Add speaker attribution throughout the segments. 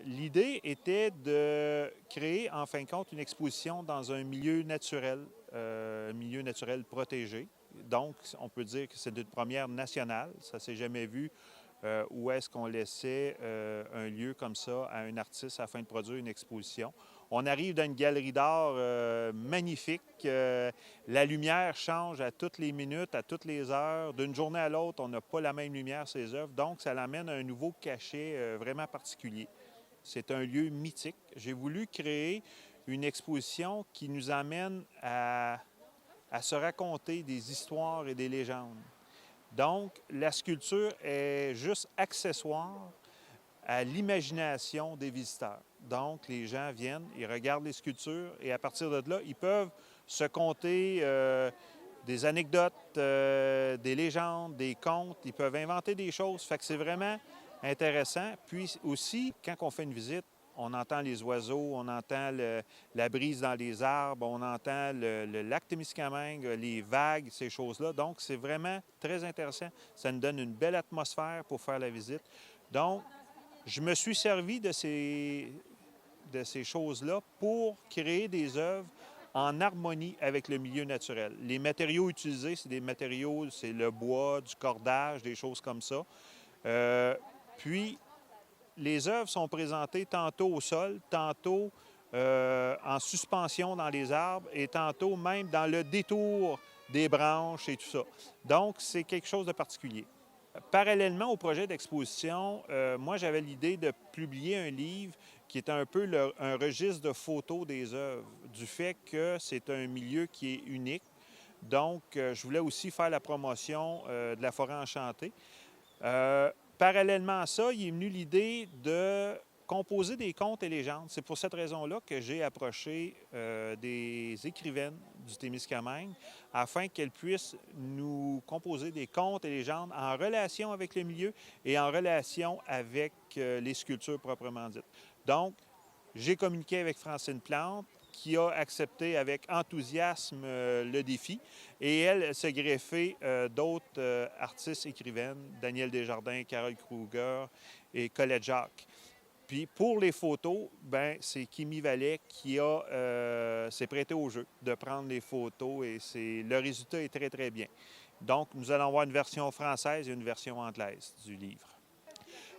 Speaker 1: L'idée était de créer, en fin de compte, une exposition dans un milieu naturel protégé. Donc, on peut dire que c'est une première nationale. Ça ne s'est jamais vu où est-ce qu'on laissait un lieu comme ça à un artiste afin de produire une exposition. On arrive dans une galerie d'art magnifique. La lumière change à toutes les minutes, à toutes les heures. D'une journée à l'autre, on n'a pas la même lumière sur les œuvres. Donc, ça l'amène à un nouveau cachet vraiment particulier. C'est un lieu mythique. J'ai voulu créer une exposition qui nous amène à se raconter des histoires et des légendes. Donc, la sculpture est juste accessoire à l'imagination des visiteurs. Donc, les gens viennent, ils regardent les sculptures et à partir de là, ils peuvent se conter des anecdotes, des légendes, des contes. Ils peuvent inventer des choses. Fait que c'est vraiment intéressant. Puis aussi, quand on fait une visite, on entend les oiseaux, on entend la brise dans les arbres, on entend le lac Témiscamingue, les vagues, ces choses-là. Donc, c'est vraiment très intéressant. Ça nous donne une belle atmosphère pour faire la visite. Donc, je me suis servi de ces choses-là pour créer des œuvres en harmonie avec le milieu naturel. Les matériaux utilisés, c'est des matériaux, c'est le bois, du cordage, des choses comme ça. Puis, les œuvres sont présentées tantôt au sol, tantôt en suspension dans les arbres et tantôt même dans le détour des branches et tout ça. Donc, c'est quelque chose de particulier. Parallèlement au projet d'exposition, moi, j'avais l'idée de publier un livre qui est un peu un registre de photos des œuvres, du fait que c'est un milieu qui est unique. Donc, je voulais aussi faire la promotion de la forêt enchantée. Parallèlement à ça, il est venu l'idée de composer des contes et légendes. C'est pour cette raison-là que j'ai approché des écrivaines du Témiscamingue afin qu'elles puissent nous composer des contes et légendes en relation avec le milieu et en relation avec les sculptures proprement dites. Donc, j'ai communiqué avec Francine Plante, qui a accepté avec enthousiasme le défi. Et elle s'est greffée d'autres artistes écrivaines, Danielle Desjardins, Carole Kruger et Colette Jacques. Puis pour les photos, ben c'est Kimi Vallet qui s'est prêté au jeu de prendre les photos et le résultat est très, très bien. Donc, nous allons avoir une version française et une version anglaise du livre.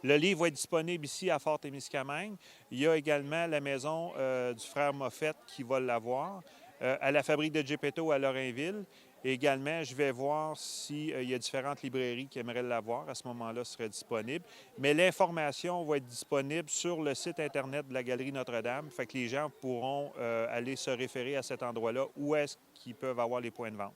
Speaker 1: Le livre va être disponible ici à Fort-Témiscamingue. Il y a également la maison du frère Moffett qui va l'avoir, à la fabrique de Geppetto à Lorrainville. Et également, je vais voir s'il y a différentes librairies qui aimeraient l'avoir. À ce moment-là, ce serait disponible. Mais l'information va être disponible sur le site Internet de la Galerie Notre-Dame. Fait que les gens pourront aller se référer à cet endroit-là où est-ce qu'ils peuvent avoir les points de vente.